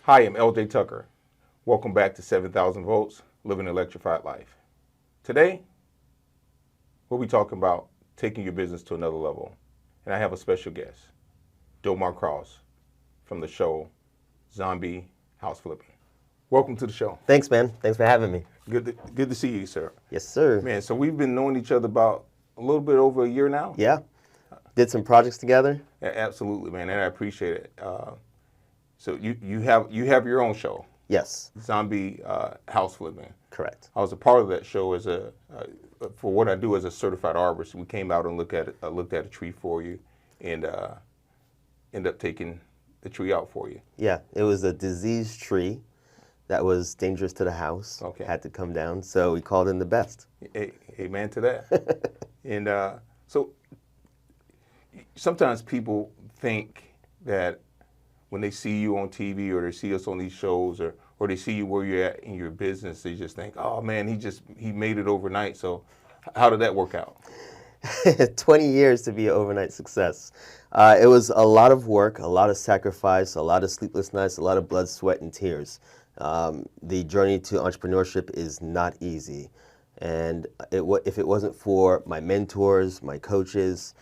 Hi, I'm LJ Tucker. Welcome back to 7,000 Volts, Living Electrified Life. Today, we'll be talking about taking your business to another level. And I have a special guest, Dolmar Cross, from the show Zombie House Flipping. Welcome to the show. Thanks, man. Thanks for having me. Good to see you, sir. Yes, sir. Man, so we've been knowing each other about a little bit over a year now? Yeah. Did some projects together? Yeah, absolutely, man, and I appreciate it. So you have your own show. Yes. Zombie House Flipping. Correct. I was a part of that show as for what I do as a certified arborist. We came out and looked at a tree for you, and ended up taking the tree out for you. Yeah, it was a diseased tree that was dangerous to the house. Okay. Had to come down, so we called in the best. Amen to that. And so sometimes people think that when they see you on TV or they see us on these shows or they see you where you're at in your business, they just think, oh man, he made it overnight. So how did that work out? 20 years to be an overnight success. It was a lot of work, a lot of sacrifice, a lot of sleepless nights, a lot of blood, sweat, and tears. The journey to entrepreneurship is not easy. And if it wasn't for my mentors, my coaches,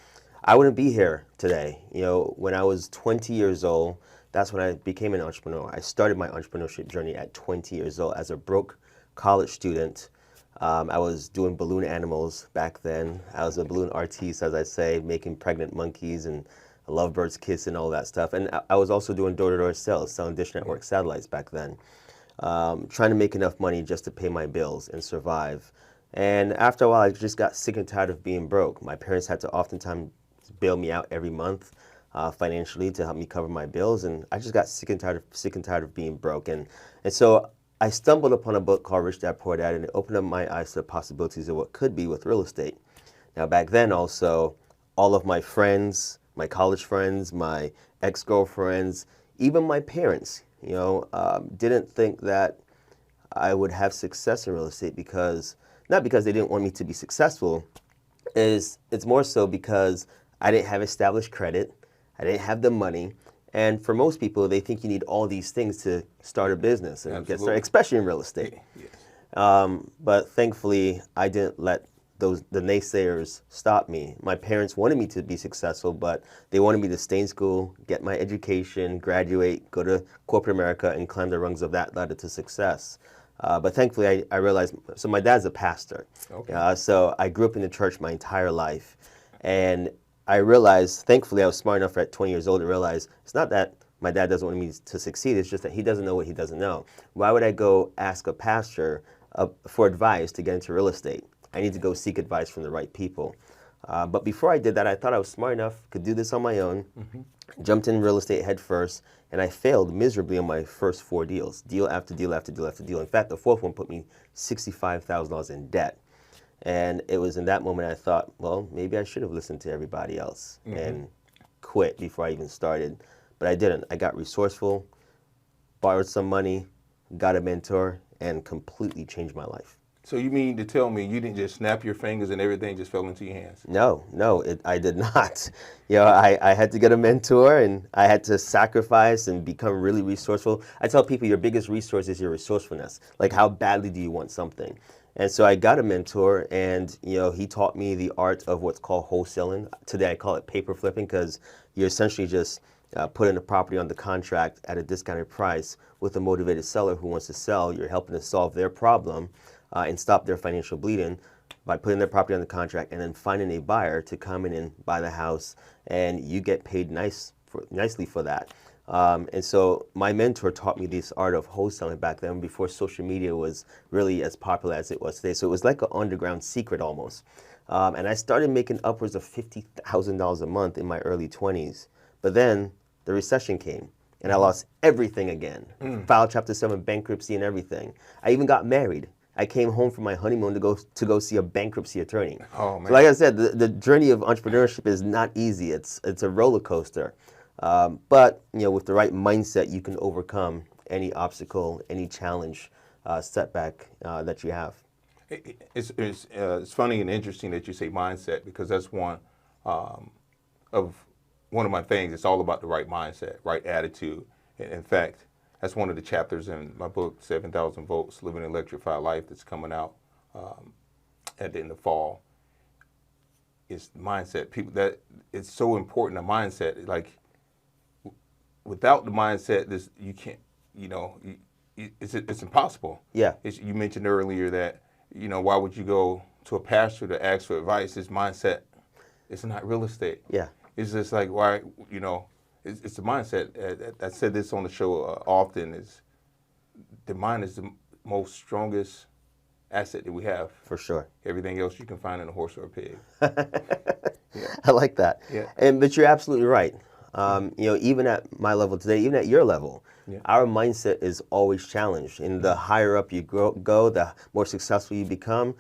I wouldn't be here today. You know, when I was 20 years old, that's when I became an entrepreneur. I started my entrepreneurship journey at 20 years old as a broke college student. I was doing balloon animals back then. I was a balloon artiste, as I say, making pregnant monkeys and a lovebirds kiss and all that stuff. And I was also doing door-to-door sales, selling Dish Network satellites back then, trying to make enough money just to pay my bills and survive. And after a while, I just got sick and tired of being broke. My parents had to oftentimes bail me out every month financially to help me cover my bills, and I just got sick and tired of being broke. And so I stumbled upon a book called Rich Dad Poor Dad, and it opened up my eyes to the possibilities of what could be with real estate. Now back then also, all of my friends, my college friends, my ex-girlfriends, even my parents, you know, didn't think that I would have success in real estate not because they didn't want me to be successful, it's more so because I didn't have established credit, I didn't have the money, and for most people, they think you need all these things to start a business and get started, especially in real estate. Yes. But thankfully, I didn't let the naysayers stop me. My parents wanted me to be successful, but they wanted me to stay in school, get my education, graduate, go to corporate America, and climb the rungs of that ladder to success. But thankfully, I realized, so my dad's a pastor. Okay. So I grew up in the church my entire life. And I realized, thankfully, I was smart enough at 20 years old to realize it's not that my dad doesn't want me to succeed, it's just that he doesn't know what he doesn't know. Why would I go ask a pastor for advice to get into real estate? I need to go seek advice from the right people. But before I did that, I thought I was smart enough, could do this on my own, jumped in real estate head first, and I failed miserably on my first 4 deals, deal after deal after deal after deal. In fact, the fourth one put me $65,000 in debt. And it was in that moment I thought, well, maybe I should have listened to everybody else and quit before I even started. But I didn't. I got resourceful, borrowed some money, got a mentor, and completely changed my life. So you mean to tell me you didn't just snap your fingers and everything just fell into your hands? No, I did not. You know, I had to get a mentor, and I had to sacrifice and become really resourceful. I tell people your biggest resource is your resourcefulness. Like, how badly do you want something? And so I got a mentor, and you know, he taught me the art of what's called wholesaling. Today I call it paper flipping, because you're essentially just putting a property on the contract at a discounted price with a motivated seller who wants to sell. You're helping to solve their problem and stop their financial bleeding by putting their property on the contract and then finding a buyer to come in and buy the house, and you get paid nicely for that. And so my mentor taught me this art of wholesaling back then, before social media was really as popular as it was today. So it was like an underground secret almost. And I started making upwards of $50,000 a month in my early 20s. But then the recession came, and I lost everything again. Filed Chapter 7 bankruptcy and everything. I even got married. I came home from my honeymoon to go see a bankruptcy attorney. Oh, man. So like I said, the journey of entrepreneurship is not easy. It's a roller coaster. But you know, with the right mindset, you can overcome any obstacle, any challenge, setback that you have. It's funny and interesting that you say mindset, because that's one of my things. It's all about the right mindset, right attitude. In fact, that's one of the chapters in my book, 7,000 Volts, Living an Electrified Life, that's coming out at the end of fall. It's mindset. People, that it's so important, a mindset. Like, without the mindset, this you can't, it's impossible. Yeah. You mentioned earlier that, why would you go to a pastor to ask for advice? His mindset. It's not real estate. Yeah. It's just like, why, it's the mindset. I said this on the show often, is the mind is the most strongest asset that we have. For sure. Everything else you can find in a horse or a pig. Yeah. I like that. Yeah. But you're absolutely right. Even at my level today, even at your level, Yeah. our mindset is always challenged. And the higher up you go, the more successful you become,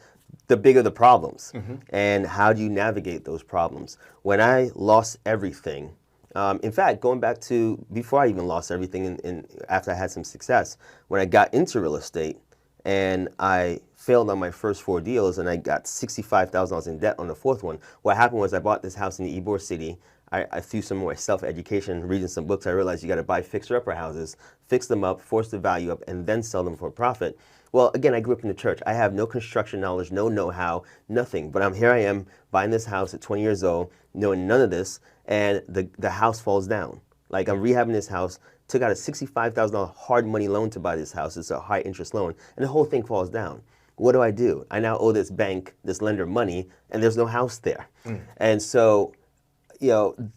the bigger the problems. And how do you navigate those problems? When I lost everything, in fact, going back to before I even lost everything and after I had some success, when I got into real estate and I failed on my first 4 deals and I got $65,000 in debt on the 4th one, what happened was I bought this house in the Ybor City. I threw some more self-education, reading some books. I realized you got to buy fixer-upper houses, fix them up, force the value up, and then sell them for a profit. Well, again, I grew up in the church. I have no construction knowledge, no know-how, nothing. But here I am buying this house at 20 years old, knowing none of this, and the house falls down. Like, I'm rehabbing this house, took out a $65,000 hard money loan to buy this house. It's a high interest loan, and the whole thing falls down. What do? I now owe this bank, this lender, money, and there's no house there. And so,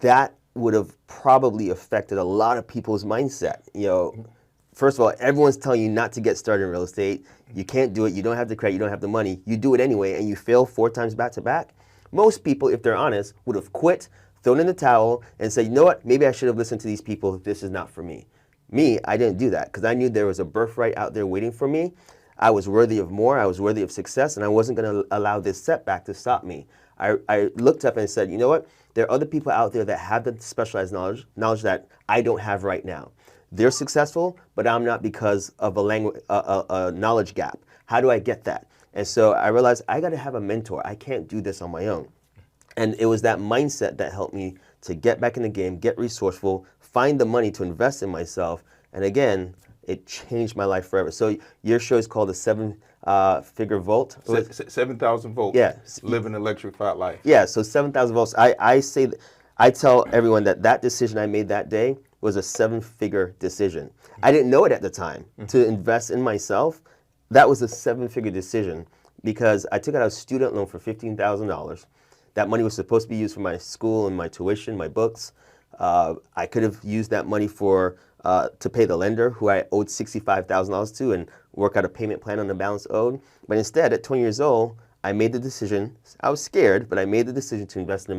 that would have probably affected a lot of people's mindset. First of all, everyone's telling you not to get started in real estate. You can't do it. You don't have the credit. You don't have the money. You do it anyway, and you fail 4 times back to back. Most people, if they're honest, would have quit, thrown in the towel, and said, you know what? Maybe I should have listened to these people. This is not for me. Me, I didn't do that because I knew there was a birthright out there waiting for me. I was worthy of more. I was worthy of success, and I wasn't going to allow this setback to stop me. I looked up and said, you know what? There are other people out there that have the specialized knowledge that I don't have right now. They're successful, but I'm not because of a knowledge gap. How do I get that? And so I realized I got to have a mentor. I can't do this on my own. And it was that mindset that helped me to get back in the game, get resourceful, find the money to invest in myself. And again, it changed my life forever. So your show is called the 7-Figure Vault. 7,000 Volts. Yeah. Live an Electrified Life. Yeah, so 7,000 volts. I tell everyone that decision I made that day was a 7-figure decision. I didn't know it at the time. To invest in myself, that was a 7-figure decision because I took out a student loan for $15,000. That money was supposed to be used for my school and my tuition, my books. I could have used that money to pay the lender who I owed $65,000 to and work out a payment plan on the balance owed. But instead, at 20 years old, I made the decision. I was scared, but I made the decision to invest in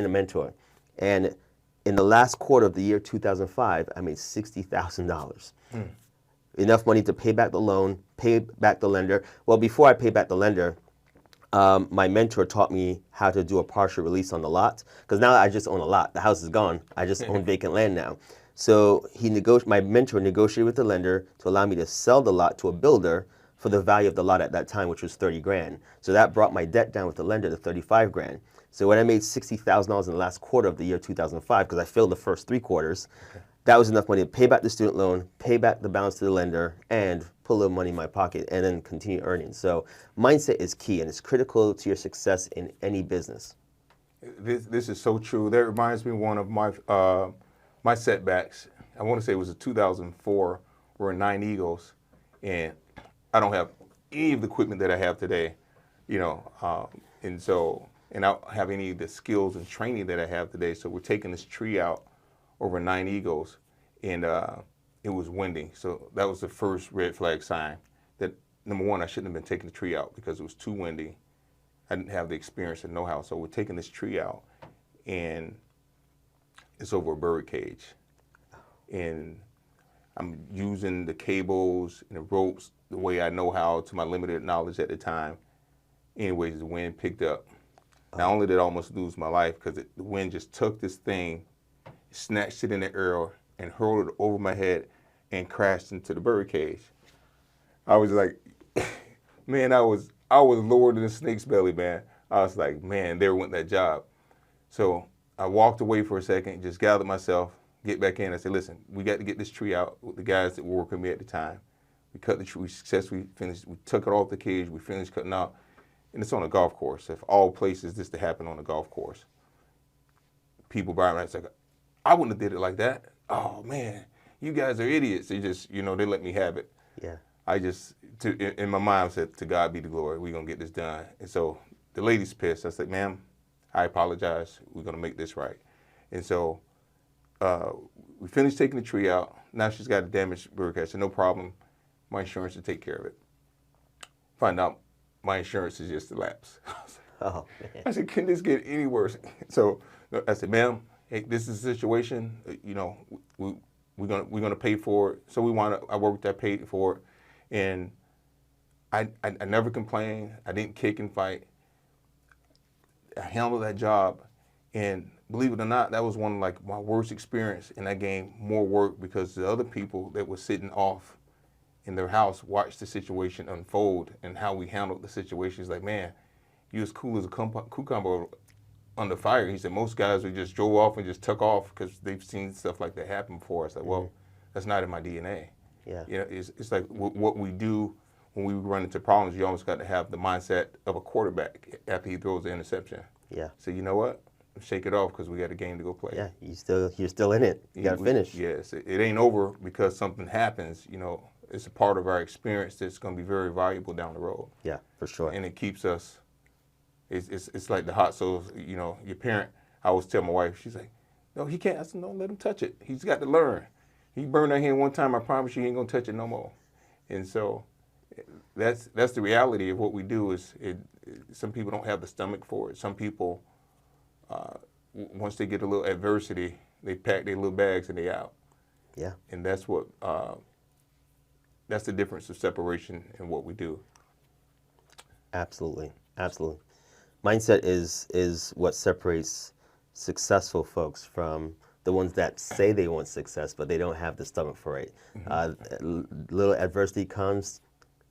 a mentor. And in the last quarter of the year 2005, I made $60,000. Enough money to pay back the loan, pay back the lender. Well, before I paid back the lender, my mentor taught me how to do a partial release on the lot. Because now I just own a lot. The house is gone. I just own vacant land now. So my mentor negotiated with the lender to allow me to sell the lot to a builder for the value of the lot at that time, which was 30 grand. So that brought my debt down with the lender to 35 grand. So when I made $60,000 in the last quarter of the year 2005, because I failed the first 3 quarters, that was enough money to pay back the student loan, pay back the balance to the lender, and put a little money in my pocket, and then continue earning. So mindset is key, and it's critical to your success in any business. This is so true. That reminds me of one of my setbacks. I want to say it was in 2004. We're in 9 Eagles, and I don't have any of the equipment that I have today, and I don't have any of the skills and training that I have today. So we're taking this tree out over 9 Eagles, and it was windy. So that was the first red flag sign that, number one, I shouldn't have been taking the tree out because it was too windy. I didn't have the experience and know-how. So we're taking this tree out, and it's over a bird cage. And I'm using the cables and the ropes the way I know how to my limited knowledge at the time. Anyways, the wind picked up. Not only did I almost lose my life because the wind just took this thing, snatched it in the air, and hurled it over my head and crashed into the bird cage. I was like, man, I was lower than a snake's belly, man. I was like, man, there went that job. So I walked away for a second, just gathered myself, get back in. I said, listen, we got to get this tree out with the guys that were working with me at the time. We cut the tree, we successfully finished, we took it off the cage, we finished cutting out, and it's on a golf course. If all places this to happen on a golf course, people buy it, it's like, I wouldn't have did it like that. Oh man, you guys are idiots. They just, they let me have it. Yeah. I just, in my mind, I said, to God be the glory. We're going to get this done. And so the lady's pissed. I said, ma'am, I apologize. We're going to make this right. And so we finished taking the tree out. Now she's got a damaged bird. I said, no problem. My insurance will take care of it. Find out my insurance is just a lapse. Oh, man. I said, can this get any worse? So I said, ma'am, hey, this is the situation. We're gonna pay for it. So I worked, I paid for it. And I never complained. I didn't kick and fight. I handled that job, and believe it or not, that was one of like my worst experience, and I gained more work because the other people that were sitting off in their house watched the situation unfold and how we handled the situation. It's like, man, you as cool as a cucumber under fire. He said most guys would just drove off and just took off because they've seen stuff like that happen before. I said, well, that's not in my DNA. Yeah. It's like what we do when we run into problems. You almost got to have the mindset of a quarterback after he throws the interception. Yeah. So you know what? Shake it off because we got a game to go play. Yeah. You're still in it. You got to finish. Yes. It ain't over because something happens. It's a part of our experience that's going to be very valuable down the road. Yeah, for sure. And it keeps us. It's like the hot stove. Your parent. I always tell my wife. She's like, no, he can't. I said, no, let him touch it. He's got to learn. He burned that hand one time, I promise you he ain't gonna touch it no more. And so that's the reality of what we do. Some people don't have the stomach for it. Some people, once they get a little adversity, they pack their little bags and they out. Yeah. And that's the difference of separation in what we do. Absolutely. Absolutely. Mindset is what separates successful folks from the ones that say they want success, but they don't have the stomach for it. Little adversity comes,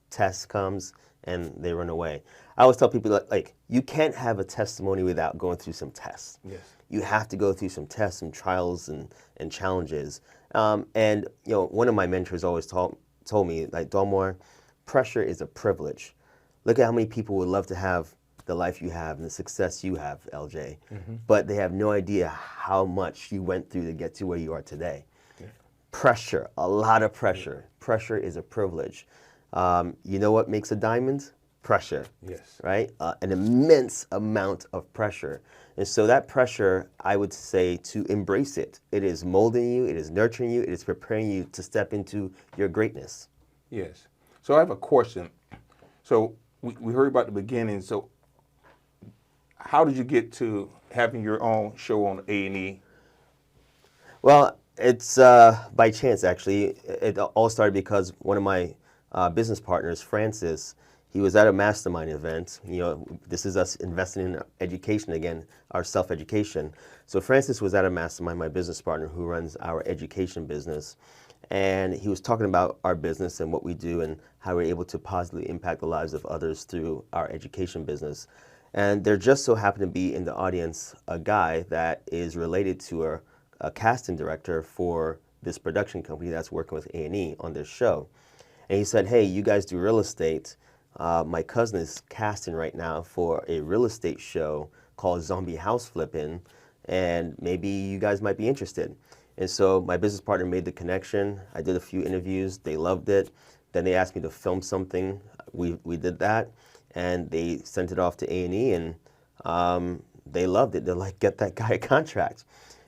test comes, and they run away. I always tell people, like you can't have a testimony without going through some tests. Yes. You have to go through some tests, some trials, and challenges. And one of my mentors always told me, like, Dolmar, pressure is a privilege. Look at how many people would love to have the life you have and the success you have, LJ, but they have no idea how much you went through to get to where you are today. Yeah. Pressure, a lot of pressure. Yeah. Pressure is a privilege. You know what makes a diamond? Pressure. Yes. Right? An immense amount of pressure. And so that pressure, I would say to embrace it. It is molding you, it is nurturing you, it is preparing you to step into your greatness. Yes. So I have a question. So we heard about the beginning. So how did you get to having your own show on A&E? Well, it's by chance, actually. It all started because one of my business partners, Francis, he was at a mastermind event. This is us investing in education again, our self-education. So Francis was at a mastermind, my business partner who runs our education business. And he was talking about our business and what we do and how we're able to positively impact the lives of others through our education business. And there just so happened to be in the audience a guy that is related to a casting director for this production company that's working with A&E on this show. And he said, hey, you guys do real estate. My cousin is casting right now for a real estate show called Zombie House Flipping, and maybe you guys might be interested. And so my business partner made the connection. I did a few interviews. They loved it. Then they asked me to film something. We did that. And they sent it off to A&E, and they loved it. They're like, get that guy a contract.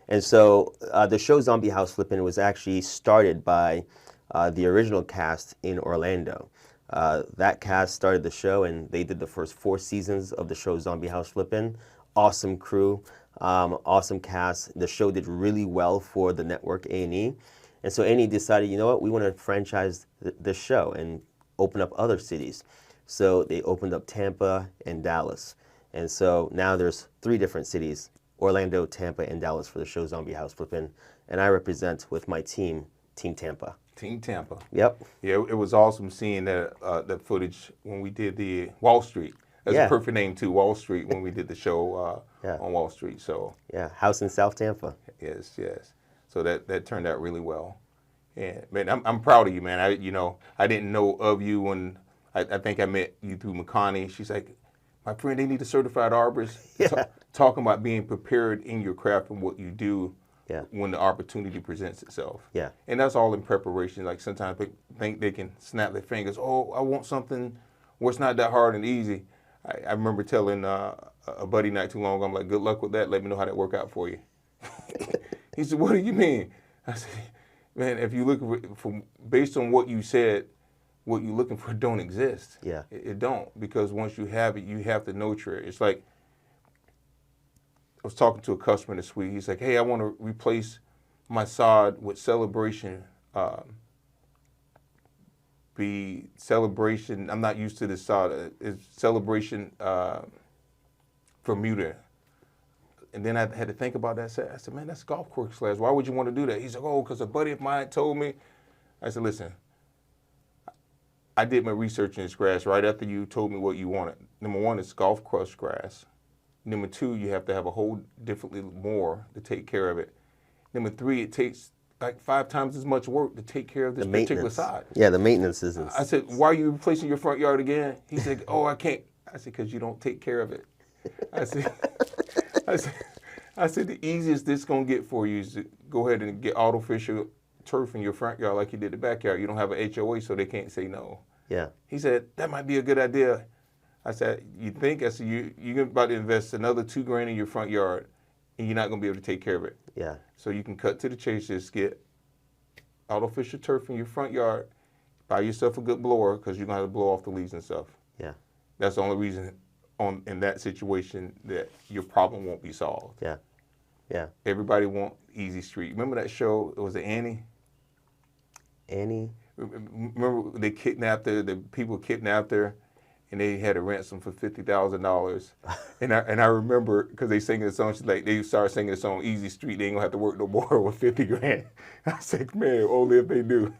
And so the show Zombie House Flipping was actually started by the original cast in Orlando. That cast started the show, and they did the first 4 seasons of the show Zombie House Flipping. Awesome crew, awesome cast. The show did really well for the network A&E. And so A&E decided, you know what, we want to franchise this show and open up other cities. So they opened up Tampa and Dallas. And so now there's 3 different cities, Orlando, Tampa, and Dallas for the show Zombie House Flipping. And I represent with my team, Team Tampa. Team Tampa. Yep. Yeah, it was awesome seeing that footage when we did the Wall Street. That's a perfect name too, Wall Street, when we did the show on Wall Street. So yeah, house in South Tampa. Yes. So that turned out really well. And man, I'm proud of you, man. I didn't know of you when I think I met you through McConaughey. She's like, my friend, they need a certified arborist. Yeah. Talking about being prepared in your craft and what you do Yeah. when the opportunity presents itself. Yeah. And that's all in preparation. Like sometimes people think they can snap their fingers. Oh, I want something where it's not that hard and easy. I remember telling a buddy not too long ago, I'm like, good luck with that. Let me know how that work out for you. He said, what do you mean? I said, man, if you look for based on what you said, what you're looking for don't exist. Yeah. It don't, because once you have it, you have to nurture it. It's like, I was talking to a customer this week. He's like, hey, I want to replace my sod with Celebration. I'm not used to this sod. It's Celebration Bermuda. And then I had to think about that. I said, man, that's golf course glass. Why would you want to do that? He's like, oh, because a buddy of mine told me. I said, listen, I did my research in this grass right after you told me what you wanted. Number one, it's golf course grass. Number two, you have to have a whole differently more to take care of it. Number three, it takes like 5 times as much work to take care of this particular side. Yeah, the maintenance isn't. I said, why are you replacing your front yard again? He said, oh, I can't. I said, because you don't take care of it. I said, the easiest this going to get for you is to go ahead and get artificial turf in your front yard like you did the backyard. You don't have an HOA, so they can't say no. Yeah. He said, that might be a good idea. I said, you think? I said, you're about to invest another $2,000 in your front yard, and you're not going to be able to take care of it. Yeah. So you can cut to the chase, just get artificial turf in your front yard, buy yourself a good blower, because you're going to have to blow off the leaves and stuff. Yeah. That's the only reason in that situation that your problem won't be solved. Yeah. Yeah. Everybody want easy street. Remember that show? It was Annie? Annie? Remember they kidnapped her, the people kidnapped her, and they had a ransom for $50,000. And I remember, because they singing the song, she's like, they started singing the song Easy Street, they ain't gonna have to work no more with $50,000. I said, man, only if they do.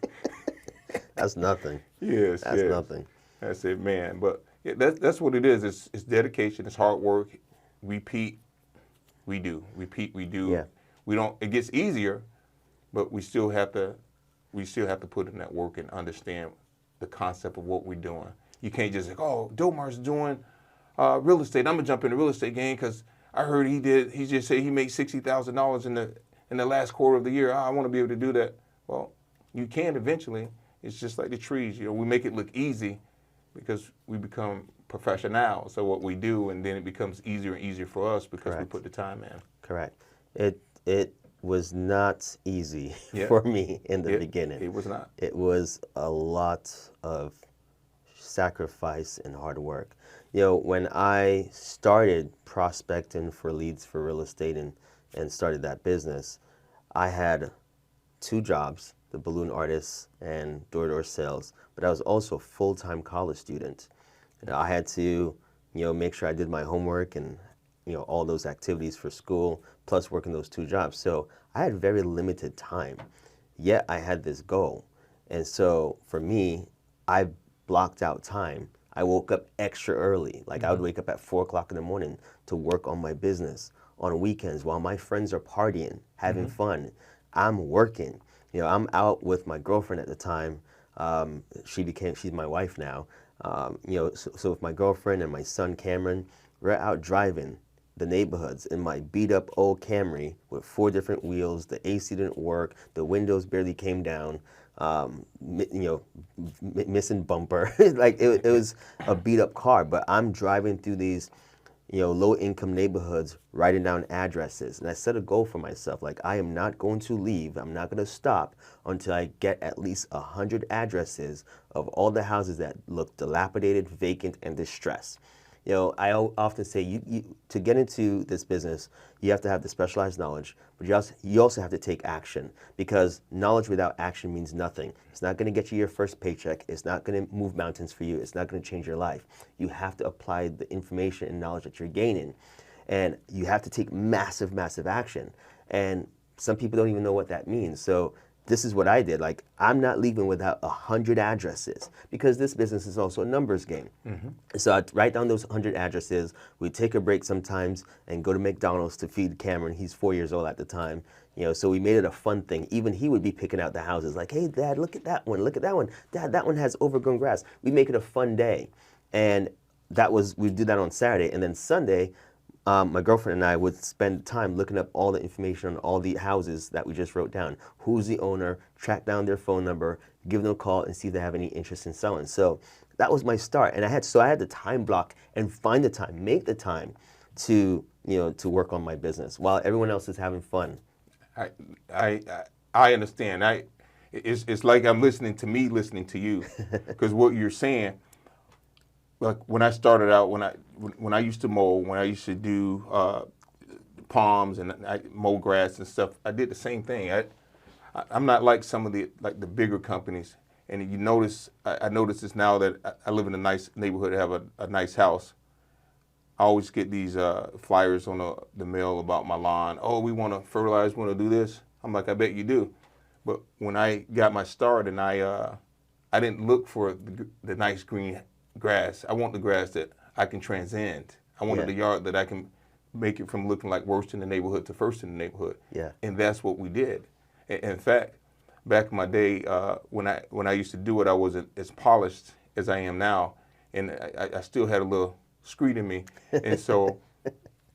That's nothing. Yes, That's nothing. I said, man, but yeah, that's what it is. It's dedication, it's hard work, repeat, we do. Repeat, we do. Yeah. We don't, it gets easier, but we still have to put in that work and understand the concept of what we're doing. You can't just like, oh, Dolmar's doing real estate. I'm gonna jump in the real estate game because I heard he just said he made $60,000 in the last quarter of the year. I want to be able to do that. Well, you can eventually. It's just like the trees. We make it look easy because we become professionals. So what we do, and then it becomes easier and easier for us because we put the time in. Correct. It was not easy Yeah. for me in the beginning. It was not. It was a lot of sacrifice and hard work. When I started prospecting for leads for real estate and started that business, I had 2 jobs, the balloon artist and door-to-door sales, but I was also a full-time college student. I had to, make sure I did my homework and, all those activities for school, plus working those 2 jobs. So I had very limited time, yet I had this goal. And so for me, I blocked out time. I woke up extra early. Like I would wake up at 4 o'clock in the morning to work on my business. On weekends, while my friends are partying, having fun, I'm working. I'm out with my girlfriend at the time. She's my wife now. So with my girlfriend and my son Cameron, we're out driving the neighborhoods in my beat up old Camry with 4 different wheels. The AC didn't work. The windows barely came down. Missing bumper. Like it was a beat up car, but I'm driving through these, low income neighborhoods, writing down addresses. And I set a goal for myself. Like I am not going to leave. I'm not going to stop until I get at least 100 addresses of all the houses that look dilapidated, vacant, and distressed. I often say you to get into this business, you have to have the specialized knowledge, but you also have to take action, because knowledge without action means nothing. It's not going to get you your first paycheck. It's not going to move mountains for you. It's not going to change your life. You have to apply the information and knowledge that you're gaining, and you have to take massive, massive action. And some people don't even know what that means. So this is what I did. Like, I'm not leaving without 100 addresses because this business is also a numbers game. So I'd write down those 100 addresses. We'd take a break sometimes and go to McDonald's to feed Cameron. He's 4 years old at the time. So we made it a fun thing. Even he would be picking out the houses like, hey, Dad, look at that one. Look at that one. Dad, that one has overgrown grass. We make it a fun day. And we'd do that on Saturday. And then Sunday, my girlfriend and I would spend time looking up all the information on all the houses that we just wrote down. Who's the owner, track down their phone number, give them a call and see if they have any interest in selling. So that was my start. And I had to time block and find the time, make the time to work on my business while everyone else is having fun. I understand. It's like I'm listening to you, because what you're saying, like when I started out, when I used to mow, when I used to do palms and I mow grass and stuff, I did the same thing. I'm not like some of the bigger companies. And you notice, I notice this now that I live in a nice neighborhood, have a nice house. I always get these flyers on the mail about my lawn. Oh, we want to fertilize, want to do this. I'm like, I bet you do. But when I got my start and I didn't look for the nice green grass. I want the grass that I can transcend. I wanted the yard that I can make it from looking like worst in the neighborhood to first in the neighborhood. Yeah. And that's what we did. In fact, back in my day, when I used to do it, I wasn't as polished as I am now, and I still had a little screed in me. And so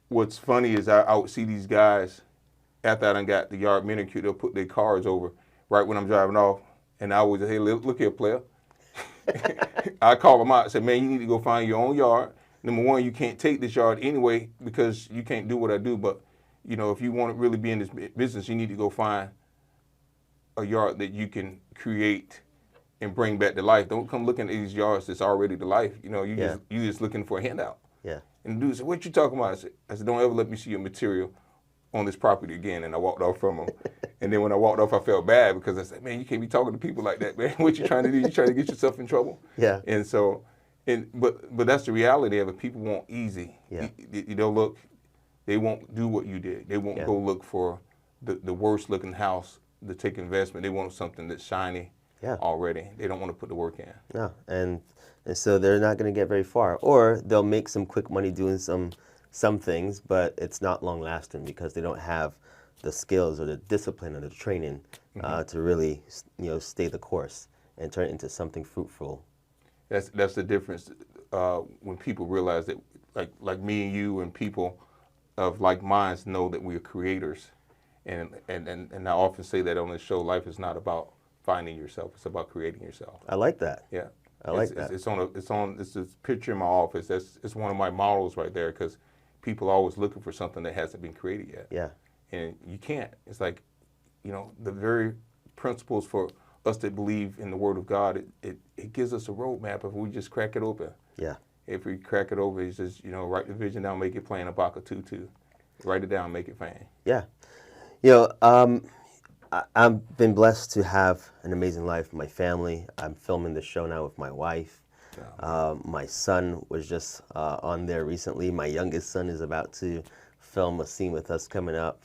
what's funny is I would see these guys, after I done got the yard manicured, they'll put their cars over right when I'm driving off, and I always say, hey, look here, player. I call them out and say, man, you need to go find your own yard. Number one, you can't take this yard anyway because you can't do what I do. But, if you want to really be in this business, you need to go find a yard that you can create and bring back to life. Don't come looking at these yards that's already to life. You just looking for a handout. Yeah. And the dude said, what you talking about? I said, don't ever let me see your material on this property again. And I walked off from him. And then when I walked off, I felt bad because I said, man, you can't be talking to people like that, man. What you trying to do? You trying to get yourself in trouble? Yeah. And so, but that's the reality of it. People want easy. Yeah. They won't do what you did. They won't go look for the worst looking house to take investment. They want something that's shiny already. They don't want to put the work in. No, and so they're not going to get very far. Or they'll make some quick money doing some things, but it's not long lasting because they don't have the skills or the discipline or the training to really stay the course and turn it into something fruitful. That's the difference when people realize that like me and you and people of like minds know that we are creators, and I often say that on this show, life is not about finding yourself; it's about creating yourself. I like that. Yeah, I like that. It's this picture in my office. It's one of my models right there because people are always looking for something that hasn't been created yet. Yeah. And you can't. It's like, the very principles for us that believe in the Word of God, it gives us a roadmap if we just crack it open. Yeah. If we crack it over, it's just, write the vision down, make it plain, Habakkuk 2:2. Write it down, make it plain. Yeah. I've been blessed to have an amazing life with my family. I'm filming this show now with my wife. My son was just on there recently. My youngest son is about to film a scene with us coming up.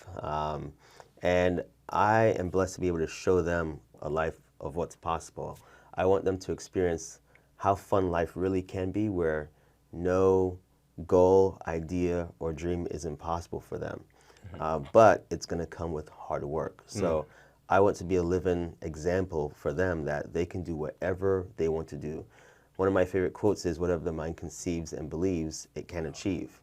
And I am blessed to be able to show them a life of what's possible. I want them to experience how fun life really can be, where no goal, idea, or dream is impossible for them. But it's going to come with hard work. So I want to be a living example for them that they can do whatever they want to do. One of my favorite quotes is, whatever the mind conceives and believes, it can achieve.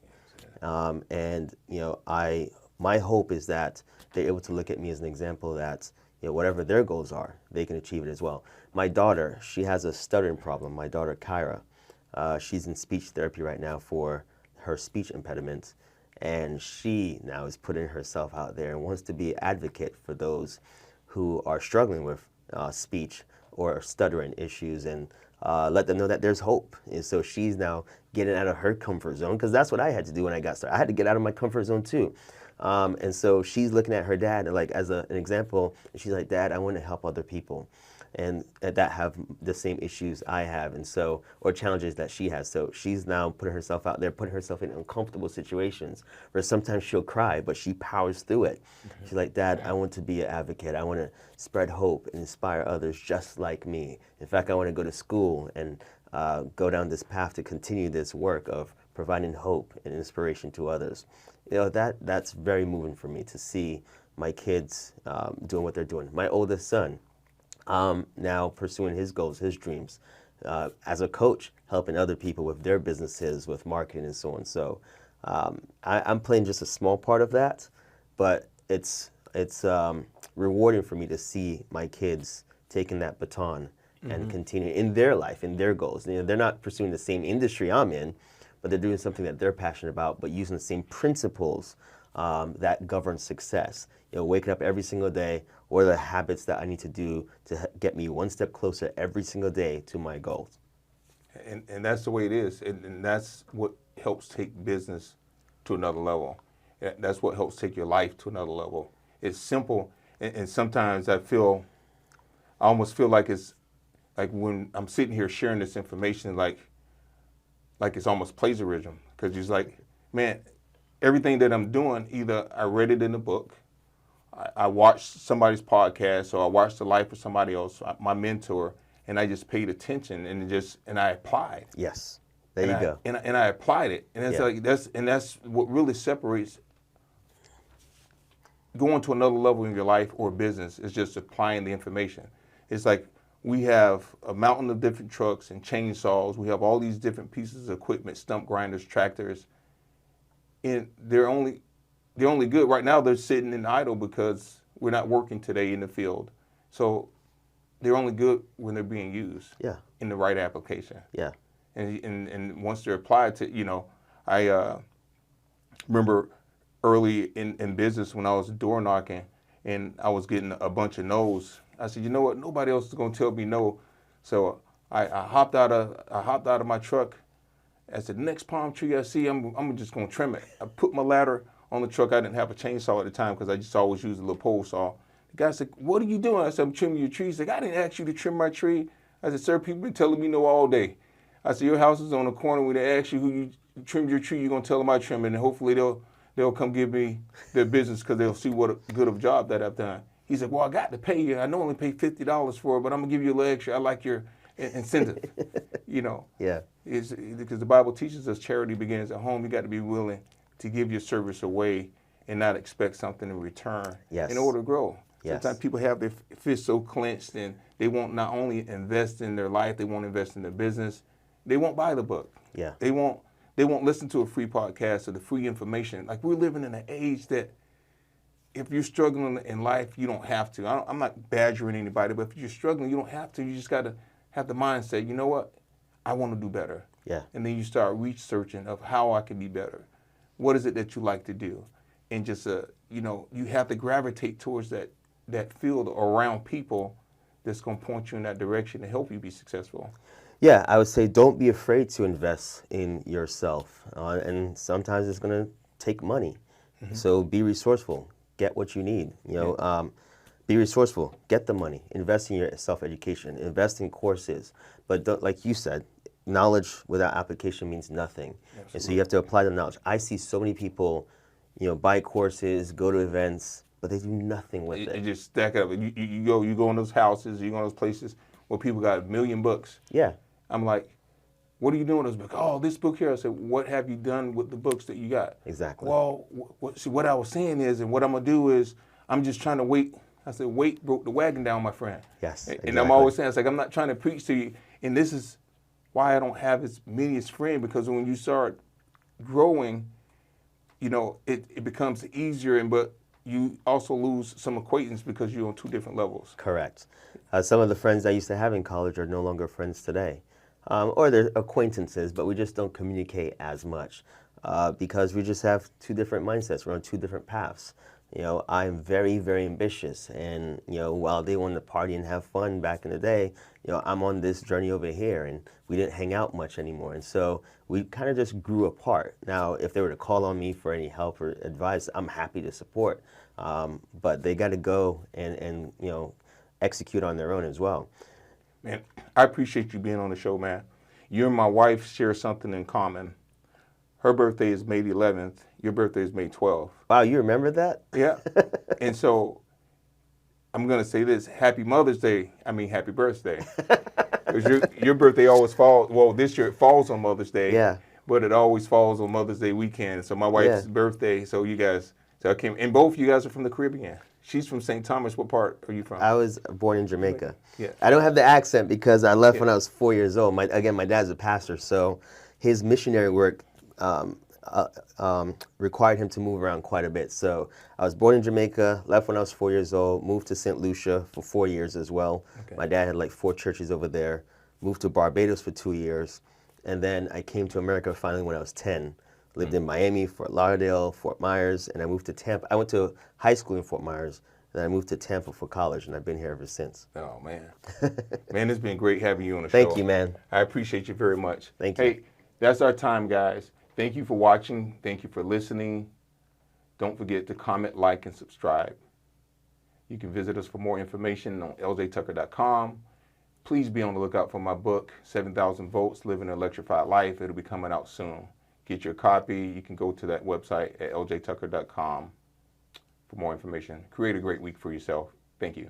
My hope is that they're able to look at me as an example that, whatever their goals are, they can achieve it as well. My daughter, she has a stuttering problem. My daughter, Kyra, she's in speech therapy right now for her speech impediment. And she now is putting herself out there and wants to be an advocate for those who are struggling with speech or stuttering issues, and let them know that there's hope. And so she's now getting out of her comfort zone, because that's what I had to do when I got started. I had to get out of my comfort zone too. And so she's looking at her dad like as an example, and she's like, Dad, I want to help other people. and that have the same issues I have, and so, or challenges that she has. So she's now putting herself out there, putting herself in uncomfortable situations where sometimes she'll cry, but she powers through it. She's like, Dad, I want to be an advocate. I want to spread hope and inspire others just like me. In fact, I want to go to school and go down this path to continue this work of providing hope and inspiration to others. That's very moving for me to see my kids doing what they're doing. My oldest son, now pursuing his goals, his dreams, as a coach, helping other people with their businesses, with marketing and so on. So I'm playing just a small part of that, but it's rewarding for me to see my kids taking that baton and continue in their life, in their goals. They're not pursuing the same industry I'm in, but they're doing something that they're passionate about, but using the same principles that govern success. Waking up every single day, what are the habits that I need to do to get me one step closer every single day to my goals? And that's the way it is. And that's what helps take business to another level. That's what helps take your life to another level. It's simple, and sometimes I almost feel like it's like when I'm sitting here sharing this information, like it's almost plagiarism, because it's like, man, everything that I'm doing, either I read it in a book, I watched somebody's podcast, or I watched the life of somebody else, my mentor, and I just paid attention and I applied. Yes, there you go. And I applied it, and it's like that's what really separates going to another level in your life or business is just applying the information. It's like we have a mountain of different trucks and chainsaws. We have all these different pieces of equipment, stump grinders, tractors, and they're only good right now. They're sitting in idle because we're not working today in the field. So they're only good when they're being used in the right application. Yeah. And once they're applied to, I remember early in business when I was door knocking and I was getting a bunch of no's. I said, you know what? Nobody else is going to tell me no. So I hopped out of my truck. I said, the next palm tree I see, I'm just going to trim it. I put my ladder on the truck. I didn't have a chainsaw at the time because I just always used a little pole saw. The guy said, what are you doing? I said, I'm trimming your tree. He's like, I didn't ask you to trim my tree. I said, sir, people been telling me no all day. I said, your house is on the corner. When they ask you who you trimmed your tree, you're going to tell them I trimmed it. And hopefully they'll come give me their business because they'll see what a good of job that I've done. He said, well, I got to pay you. I normally pay $50 for it, but I'm going to give you a little extra. I like your incentive, Yeah. It's because the Bible teaches us charity begins at home. You got to be willing to give your service away and not expect something in return in order to grow. Yes. Sometimes people have their fists so clenched and they won't not only invest in their life, they won't invest in their business. They won't buy the book. Yeah. They won't listen to a free podcast or the free information. Like, we're living in an age that if you're struggling in life, you don't have to. I'm not badgering anybody, but if you're struggling, you don't have to. You just got to have the mindset, you know what? I want to do better. Yeah. And then you start researching of how I can be better. What is it that you like to do? And just, you have to gravitate towards that field around people that's going to point you in that direction to help you be successful. Yeah, I would say don't be afraid to invest in yourself. And sometimes it's going to take money. Mm-hmm. So be resourceful. Get what you need. Be resourceful. Get the money. Invest in your self-education. Invest in courses. But don't, like you said, knowledge without application means nothing. Absolutely. And so you have to apply the knowledge. I see so many people, buy courses, go to events, but they do nothing with it. You just stack it up. You go in those houses, you go in those places where people got a million books. Yeah. I'm like, what are you doing with those books? Oh, this book here. I said, what have you done with the books that you got? Exactly. Well, what I was saying is, and what I'm going to do is, I'm just trying to wait. I said, wait broke the wagon down, my friend. Yes, And exactly. I'm always saying, it's like, I'm not trying to preach to you. And this is why I don't have as many as friends, because when you start growing, it becomes easier, but you also lose some acquaintance because you're on two different levels. Correct. Some of the friends I used to have in college are no longer friends today. Or they're acquaintances, but we just don't communicate as much because we just have two different mindsets. We're on two different paths. I'm very, very ambitious, and while they want to party and have fun back in the day, I'm on this journey over here, and we didn't hang out much anymore, and so we kind of just grew apart. Now, if they were to call on me for any help or advice, I'm happy to support, but they got to go and execute on their own as well. Man, I appreciate you being on the show, man. You and my wife share something in common. Her birthday is May the 11th. Your birthday is May 12th. Wow, you remember that? Yeah. And so I'm going to say this. Happy Mother's Day. I mean, happy birthday. Because your birthday always falls, well, this year it falls on Mother's Day. Yeah. But it always falls on Mother's Day weekend. So my wife's birthday, so you guys, so I came, and both you guys are from the Caribbean. She's from St. Thomas. What part are you from? I was born in Jamaica. Yeah. I don't have the accent because I left when I was 4 years old. My dad's a pastor, so his missionary work required him to move around quite a bit. So I was born in Jamaica, left when I was 4 years old, moved to St. Lucia for 4 years as well. Okay. My dad had like 4 churches over there, moved to Barbados for 2 years, and then I came to America finally when I was 10. Lived in Miami, Fort Lauderdale, Fort Myers, and I moved to Tampa. I went to high school in Fort Myers, and I moved to Tampa for college, and I've been here ever since. Oh, man. Man, it's been great having you on the show. Thank you, man. I appreciate you very much. Thank you. Hey, that's our time, guys. Thank you for watching. Thank you for listening. Don't forget to comment, like, and subscribe. You can visit us for more information on ljtucker.com. Please be on the lookout for my book, 7,000 Volts, Living an Electrified Life. It'll be coming out soon. Get your copy. You can go to that website at ljtucker.com for more information. Create a great week for yourself. Thank you.